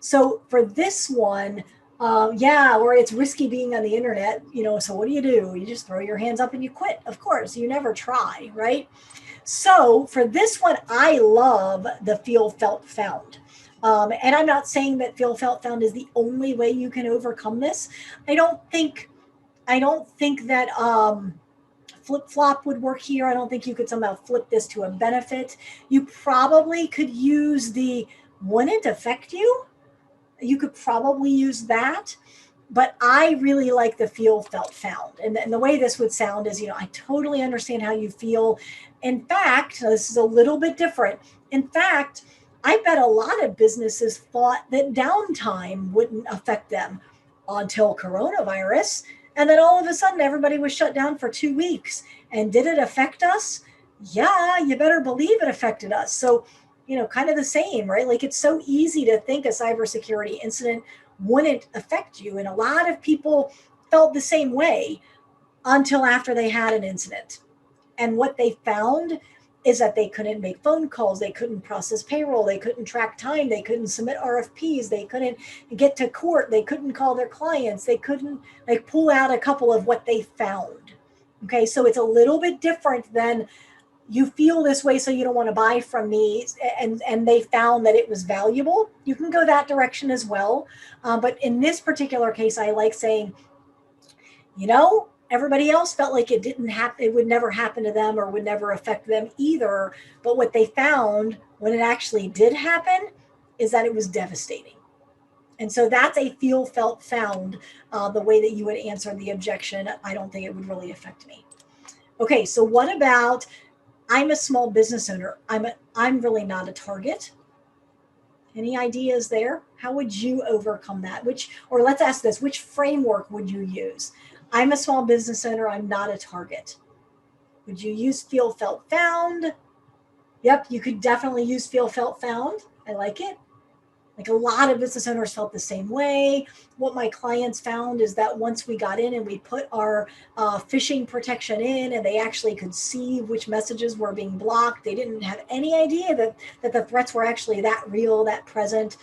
So for this one, or it's risky being on the internet, so what do? You just throw your hands up and you quit. Of course, you never try, right? So for this one, I love the feel, felt, found. And I'm not saying that feel, felt, found is the only way you can overcome this. I don't think that flip-flop would work here. I don't think you could somehow flip this to a benefit. You probably could use the wouldn't affect you. You could probably use that. But I really like the feel, felt, found. And the way this would sound is, I totally understand how you feel. In fact, this is a little bit different. In fact, I bet a lot of businesses thought that downtime wouldn't affect them until coronavirus. And then all of a sudden, everybody was shut down for 2 weeks. And did it affect us? Yeah, you better believe it affected us. So, kind of the same, right? Like, it's so easy to think a cybersecurity incident wouldn't affect you. And a lot of people felt the same way until after they had an incident. And what they found is that they couldn't make phone calls, they couldn't process payroll, they couldn't track time, they couldn't submit RFPs, they couldn't get to court, they couldn't call their clients, they couldn't pull out a couple of what they found. Okay, so it's a little bit different than you feel this way so you don't want to buy from me, and they found that it was valuable. You can go that direction as well. But in this particular case, I like saying, everybody else felt like it didn't happen, it would never happen to them or would never affect them either. But what they found when it actually did happen is that it was devastating. And so that's a feel, felt, found, the way that you would answer the objection. I don't think it would really affect me. Okay, so what about, I'm a small business owner. I'm really not a target. Any ideas there? How would you overcome that? Or let's ask this, which framework would you use? I'm a small business owner. I'm not a target. Would you use feel, felt, found? Yep, you could definitely use feel, felt, found. I like it. Like a lot of business owners felt the same way. What my clients found is that once we got in and we put our phishing protection in, and they actually could see which messages were being blocked, they didn't have any idea that the threats were actually that real, that present.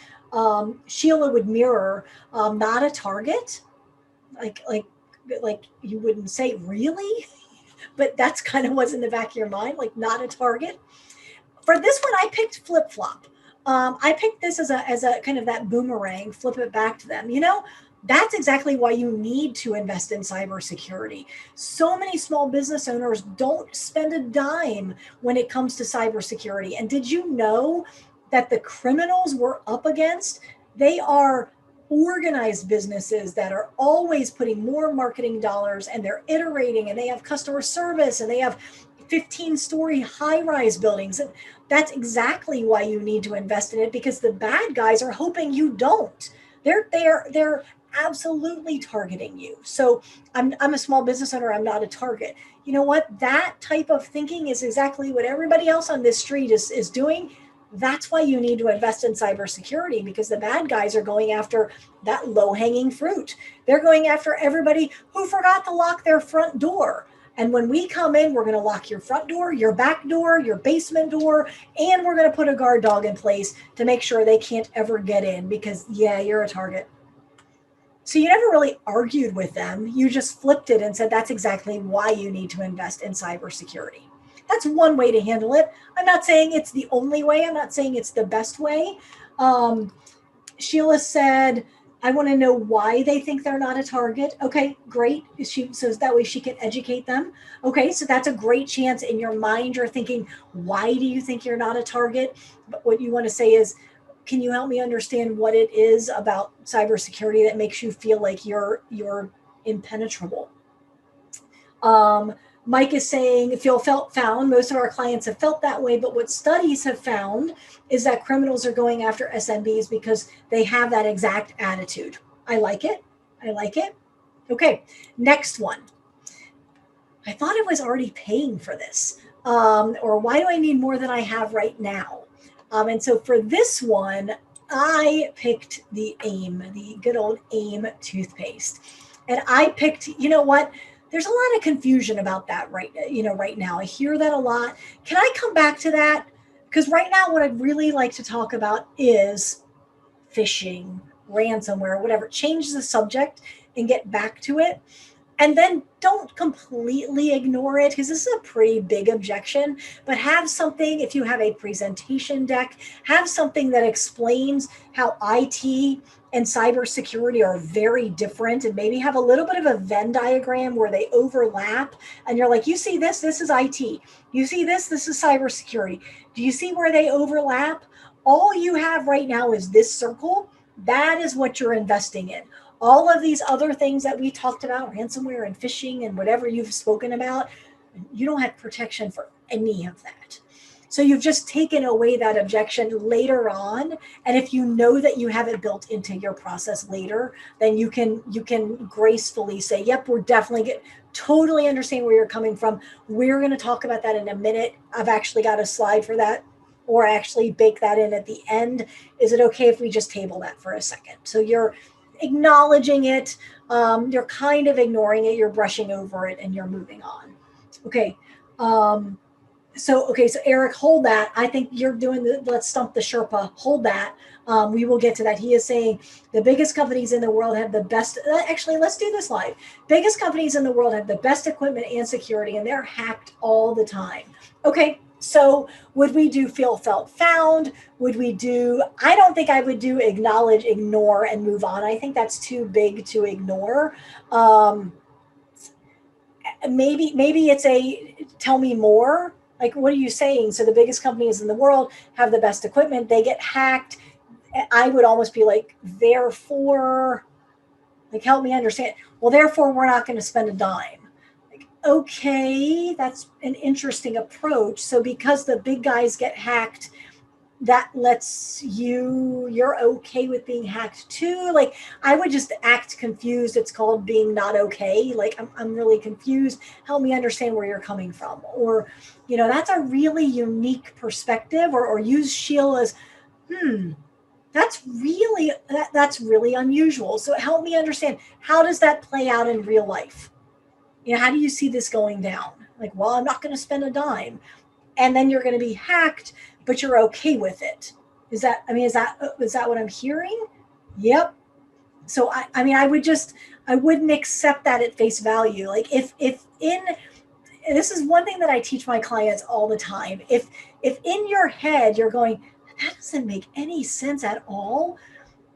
Sheila would mirror, not a target, like you wouldn't say really, but that's kind of what's in the back of your mind, like not a target. For this one, I picked flip flop. I picked this as a kind of that boomerang, flip it back to them. That's exactly why you need to invest in cybersecurity. So many small business owners don't spend a dime when it comes to cybersecurity. And did you know that the criminals we're up against, they are organized businesses that are always putting more marketing dollars, and they're iterating, and they have customer service, and they have 15-story high-rise buildings. And that's exactly why you need to invest in it, because the bad guys are hoping you don't. They're absolutely targeting you. So I'm a small business owner. I'm not a target. You know what? That type of thinking is exactly what everybody else on this street is doing. That's why you need to invest in cybersecurity, because the bad guys are going after that low-hanging fruit. They're going after everybody who forgot to lock their front door. And when we come in, we're going to lock your front door, your back door, your basement door, and we're going to put a guard dog in place to make sure they can't ever get in, because, yeah, you're a target. So you never really argued with them. You just flipped it and said that's exactly why you need to invest in cybersecurity. That's one way to handle it. I'm not saying it's the only way. I'm not saying it's the best way. Sheila said, I want to know why they think they're not a target. Okay, great. So that way she can educate them. Okay, so that's a great chance. In your mind, you're thinking, why do you think you're not a target? But what you want to say is, can you help me understand what it is about cybersecurity that makes you feel like you're impenetrable? Mike is saying, feel, felt, found. Most of our clients have felt that way, but what studies have found is that criminals are going after SMBs because they have that exact attitude. I like it. I like it. Okay, next one. I thought I was already paying for this. Or why do I need more than I have right now? And so for this one, I picked the AIM, the good old AIM toothpaste. And I picked, you know what? There's a lot of confusion about that right now. I hear that a lot. Can I come back to that? Because right now, what I'd really like to talk about is phishing, ransomware, whatever. Change the subject and get back to it. And then don't completely ignore it, because this is a pretty big objection, but have something, if you have a presentation deck, have something that explains how IT and cybersecurity are very different, and maybe have a little bit of a Venn diagram where they overlap. And you're like, you see this, this is IT. You see this, this is cybersecurity. Do you see where they overlap? All you have right now is this circle. That is what you're investing in. All of these other things that we talked about, ransomware and phishing and whatever you've spoken about, you don't have protection for any of that. So you've just taken away that objection later on. And if you know that you have it built into your process later, then you can gracefully say, yep, we're definitely totally understand where you're coming from. We're going to talk about that in a minute. I've actually got a slide for that, or actually bake that in at the end. Is it okay if we just table that for a second? So you're acknowledging it, you're kind of ignoring it, you're brushing over it, and you're moving on. Okay. So Eric, hold that. I think you're doing let's stump the Sherpa. Hold that. We will get to that. He is saying the biggest companies in the world have the best. Actually, let's do this live. Biggest companies in the world have the best equipment and security, and they're hacked all the time. Okay. So would we do feel, felt, found? Would we do, I don't think I would do acknowledge, ignore, and move on. I think that's too big to ignore. Maybe it's a tell me more. Like, what are you saying? So the biggest companies in the world have the best equipment. They get hacked. I would almost be like, therefore, like, help me understand. Well, therefore, we're not going to spend a dime. Okay, that's an interesting approach. So because the big guys get hacked, that lets you're okay with being hacked too. Like, I would just act confused. It's called being not okay. Like, I'm really confused. Help me understand where you're coming from. Or, that's a really unique perspective. Or use Sheila's, that's really unusual. So help me understand, how does that play out in real life? How do you see this going down? Like, well, I'm not going to spend a dime. And then you're going to be hacked, but you're okay with it. Is that what I'm hearing? Yep. So I wouldn't accept that at face value. Like, if in, this is one thing that I teach my clients all the time. If in your head you're going, that doesn't make any sense at all,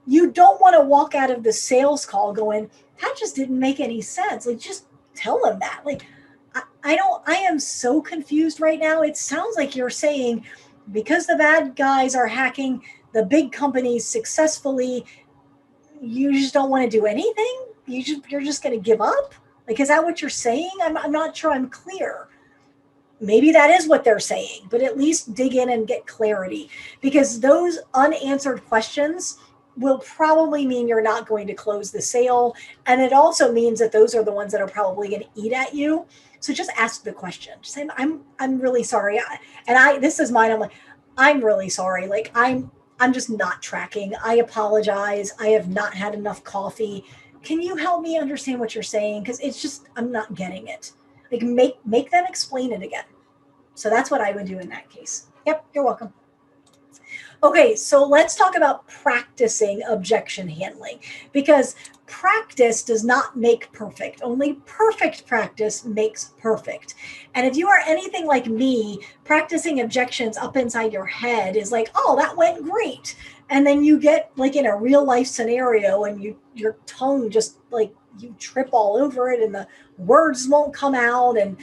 you don't want to walk out of the sales call going, that just didn't make any sense. Like, just tell them that. Like, I am so confused right now. It sounds like you're saying, because the bad guys are hacking the big companies successfully, you just don't want to do anything? You're just going to give up? Like, is that what you're saying? I'm not sure I'm clear. Maybe that is what they're saying, but at least dig in and get clarity, because those unanswered questions will probably mean you're not going to close the sale. And it also means that those are the ones that are probably going to eat at you. So just ask the question. Just say, I'm really sorry. This is mine. I'm like, I'm really sorry. Like, I'm just not tracking. I apologize. I have not had enough coffee. Can you help me understand what you're saying? Because it's just, I'm not getting it. Like, make them explain it again. So that's what I would do in that case. Yep, you're welcome. Okay, so let's talk about practicing objection handling, because practice does not make perfect. Only perfect practice makes perfect. And if you are anything like me, practicing objections up inside your head is like, oh, that went great. And then you get like in a real life scenario and your tongue just like, you trip all over it and the words won't come out, and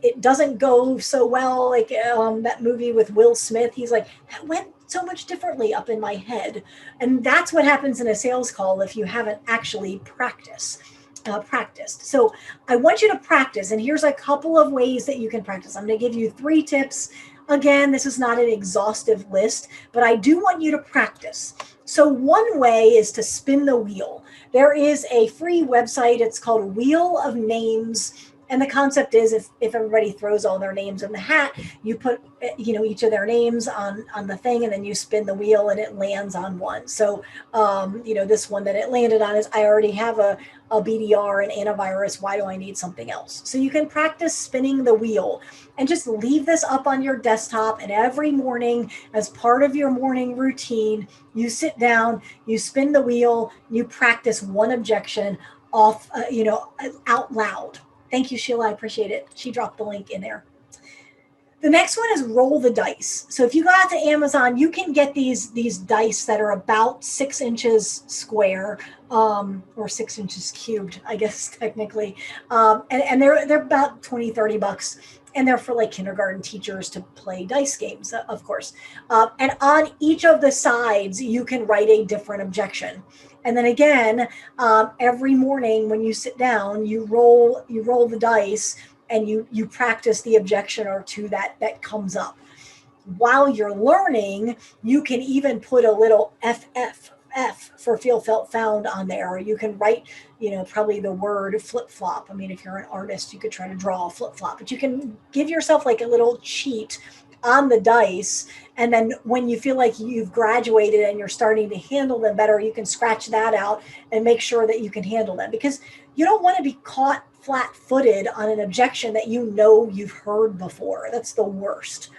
it doesn't go so well. Like that movie with Will Smith, he's like, that went so much differently up in my head. And that's what happens in a sales call if you haven't actually practiced. So I want you to practice, and here's a couple of ways that you can practice. I'm going to give you 3 tips. Again, this is not an exhaustive list, but I do want you to practice. So one way is to spin the wheel. There is a free website. It's called Wheel of Names. And the concept is if everybody throws all their names in the hat, you put, each of their names on the thing, and then you spin the wheel and it lands on one. So, this one that it landed on is, I already have a BDR and antivirus. Why do I need something else? So you can practice spinning the wheel and just leave this up on your desktop. And every morning, as part of your morning routine, you sit down, you spin the wheel, you practice one objection off, out loud. Thank you, Sheila. I appreciate it. She dropped the link in there. The next one is roll the dice. So if you go out to Amazon, you can get these dice that are about 6 inches square, or 6 inches cubed, I guess, technically. And they're about $20-$30. And they're for like kindergarten teachers to play dice games, of course. And on each of the sides, you can write a different objection. And then again, every morning when you sit down, you roll the dice, and you practice the objection or 2 that comes up. While you're learning, you can even put a little FF for feel, felt, found on there. Or you can write, probably the word flip flop. I mean, if you're an artist, you could try to draw a flip flop, but you can give yourself like a little cheat on the dice. And then when you feel like you've graduated and you're starting to handle them better, you can scratch that out and make sure that you can handle them, because you don't want to be caught flat-footed on an objection that you've heard before. That's the worst.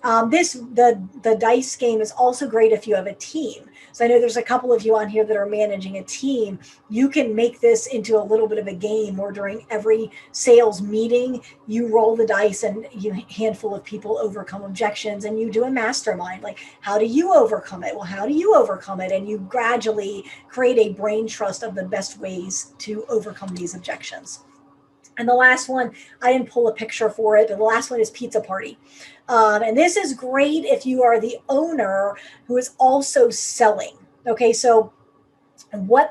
The dice game is also great if you have a team. So I know there's a couple of you on here that are managing a team. You can make this into a little bit of a game where during every sales meeting, you roll the dice and a handful of people overcome objections, and you do a mastermind. Like, how do you overcome it? Well, how do you overcome it? And you gradually create a brain trust of the best ways to overcome these objections. And the last one, I didn't pull a picture for it, but the last one is pizza party. And this is great if you are the owner who is also selling. Okay, so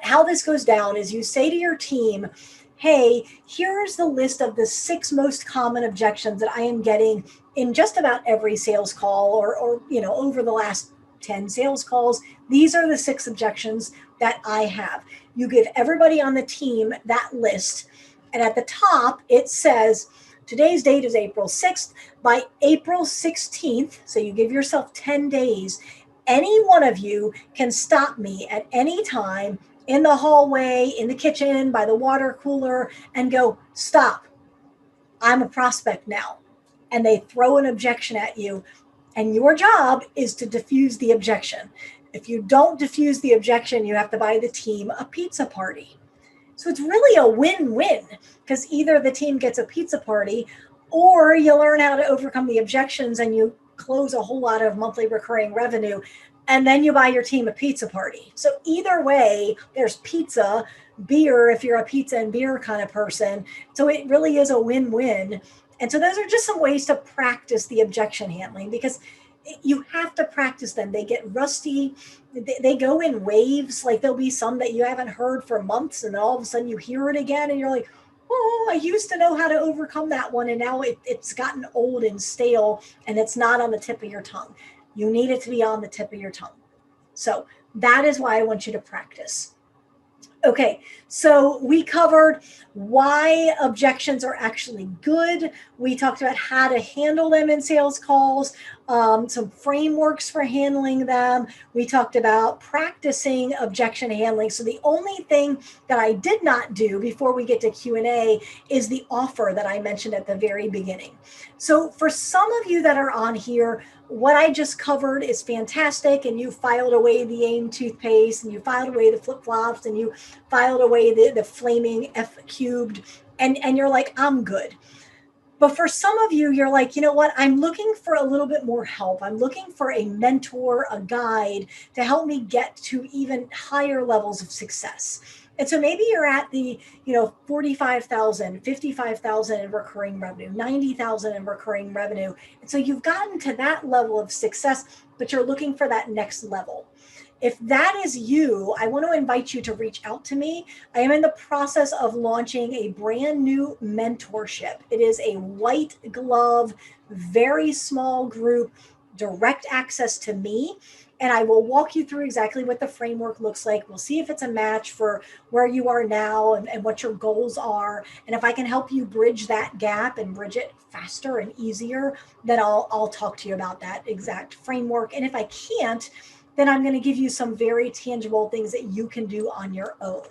how this goes down is you say to your team, hey, here's the list of the 6 most common objections that I am getting in just about every sales call or over the last 10 sales calls. These are the 6 objections that I have. You give everybody on the team that list. And at the top, it says, today's date is April 6th. By April 16th, so you give yourself 10 days, any one of you can stop me at any time in the hallway, in the kitchen, by the water cooler, and go, stop. I'm a prospect now. And they throw an objection at you. And your job is to diffuse the objection. If you don't diffuse the objection, you have to buy the team a pizza party. So it's really a win-win, because either the team gets a pizza party or you learn how to overcome the objections and you close a whole lot of monthly recurring revenue, and then you buy your team a pizza party. So either way, there's pizza, beer if you're a pizza and beer kind of person. So it really is a win-win. And so those are just some ways to practice the objection handling, because you have to practice them. They get rusty. They go in waves. Like there'll be some that you haven't heard for months, and then all of a sudden you hear it again and you're like, oh, I used to know how to overcome that one, and now it's gotten old and stale and it's not on the tip of your tongue. You need it to be on the tip of your tongue. So that is why I want you to practice. Okay, so we covered why objections are actually good. We talked about how to handle them in sales calls, some frameworks for handling them. We talked about practicing objection handling. So the only thing that I did not do before we get to Q&A is the offer that I mentioned at the very beginning. So for some of you that are on here, what I just covered is fantastic, and you filed away the AIM toothpaste, and you filed away the flip-flops, and you filed away the flaming F cubed, and you're like, I'm good. But for some of you, you're like, you know what? I'm looking for a little bit more help. I'm looking for a mentor, a guide to help me get to even higher levels of success. And so maybe you're at the, 45,000, 55,000 in recurring revenue, 90,000 in recurring revenue. And so you've gotten to that level of success, but you're looking for that next level. If that is you, I want to invite you to reach out to me. I am in the process of launching a brand new mentorship. It is a white glove, very small group, direct access to me. And I will walk you through exactly what the framework looks like. We'll see if it's a match for where you are now and what your goals are. And if I can help you bridge that gap and bridge it faster and easier, then I'll talk to you about that exact framework. And if I can't, then I'm going to give you some very tangible things that you can do on your own.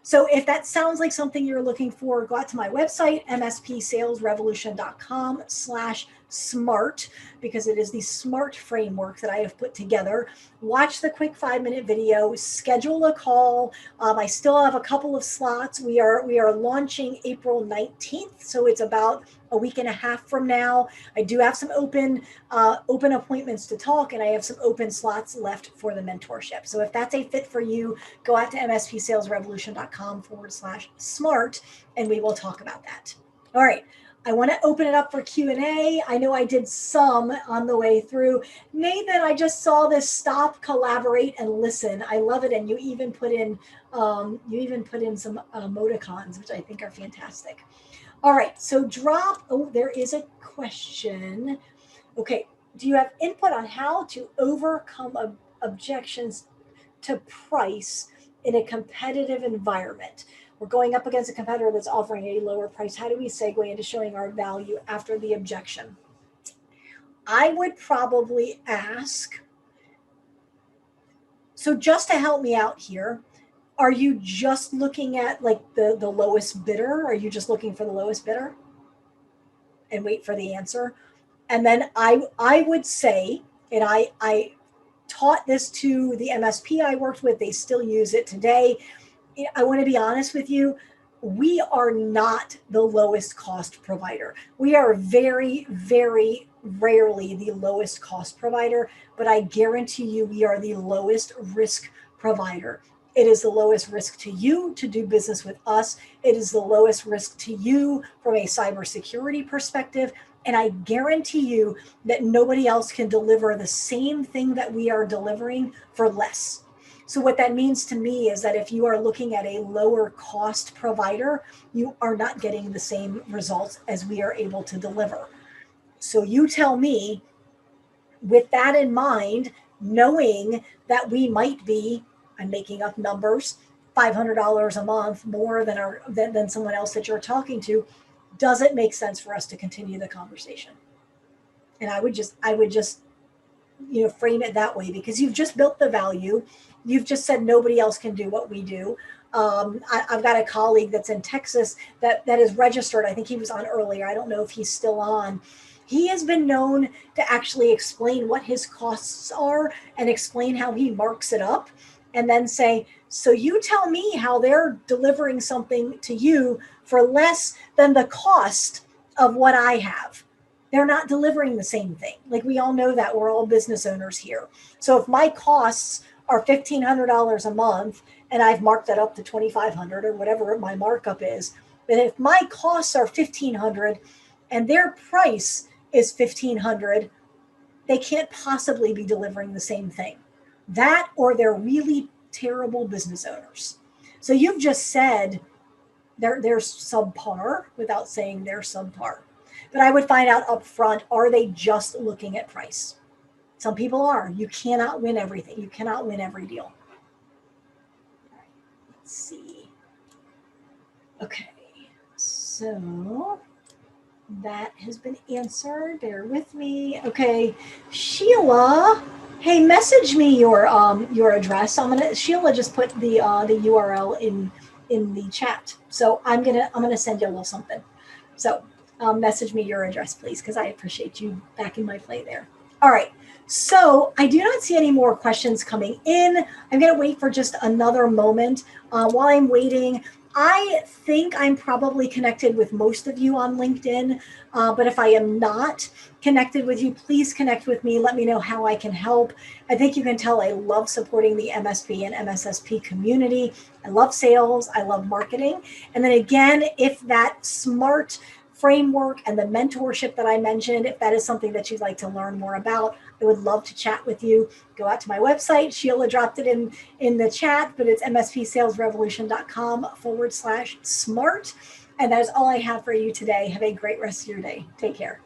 So if that sounds like something you're looking for, go out to my website, mspsalesrevolution.com/smart, because it is the SMART framework that I have put together. Watch the quick 5-minute video, schedule a call. I still have a couple of slots. We are launching April 19th, so it's about a week and a half from now. I do have some open appointments to talk, and I have some open slots left for the mentorship. So if that's a fit for you, go out to mspsalesrevolution.com/smart, and we will talk about that. All right. I want to open it up for Q&A. I know I did some on the way through. Nathan, I just saw this stop, collaborate, and listen. I love it. And you even put in some emoticons, which I think are fantastic. All right, so there is a question. Okay, do you have input on how to overcome objections to price in a competitive environment? We're going up against a competitor that's offering a lower price. How do we segue into showing our value after the objection? I would probably ask, so just to help me out here, are you just looking at like the lowest bidder? Are you just looking for the lowest bidder and wait for the answer? And then I would say, and I taught this to the MSP I worked with, they still use it today. I want to be honest with you. We are not the lowest cost provider. We are very, very rarely the lowest cost provider, but I guarantee you we are the lowest risk provider. It is the lowest risk to you to do business with us. It is the lowest risk to you from a cybersecurity perspective. And I guarantee you that nobody else can deliver the same thing that we are delivering for less. So what that means to me is that if you are looking at a lower cost provider, you are not getting the same results as we are able to deliver. So you tell me, with that in mind, knowing that we might be, I'm making up numbers, $500 a month more than someone else that you're talking to, does it make sense for us to continue the conversation? And I would just frame it that way, because you've just built the value. You've just said nobody else can do what we do. I've got a colleague that's in Texas that is registered. I think he was on earlier. I don't know if he's still on. He has been known to actually explain what his costs are and explain how he marks it up, and then say, so you tell me how they're delivering something to you for less than the cost of what I have. They're not delivering the same thing. Like, we all know that. We're all business owners here. So if my costs are $1,500 a month and I've marked that up to $2,500 or whatever my markup is, but if my costs are $1,500 and their price is $1,500, they can't possibly be delivering the same thing. That, or they're really terrible business owners. So you've just said they're subpar without saying they're subpar. But I would find out up front, are they just looking at price? Some people are. You cannot win everything. You cannot win every deal. Let's see. Okay, so that has been answered. Bear with me. Okay, Sheila, hey, message me your address. Sheila just put the URL in the chat. So I'm gonna send you a little something. So message me your address, please, because I appreciate you backing my play there. All right. So I do not see any more questions coming in. I'm going to wait for just another moment. While I'm waiting, I think I'm probably connected with most of you on LinkedIn, but if I am not connected with you, please connect with me. Let me know how I can help. I think you can tell I love supporting the MSP and MSSP community. I love sales. I love marketing. And then again, if that SMART framework and the mentorship that I mentioned, if that is something that you'd like to learn more about, I would love to chat with you. Go out to my website. Sheila dropped it in the chat, but it's mspsalesrevolution.com/SMART. And that is all I have for you today. Have a great rest of your day. Take care.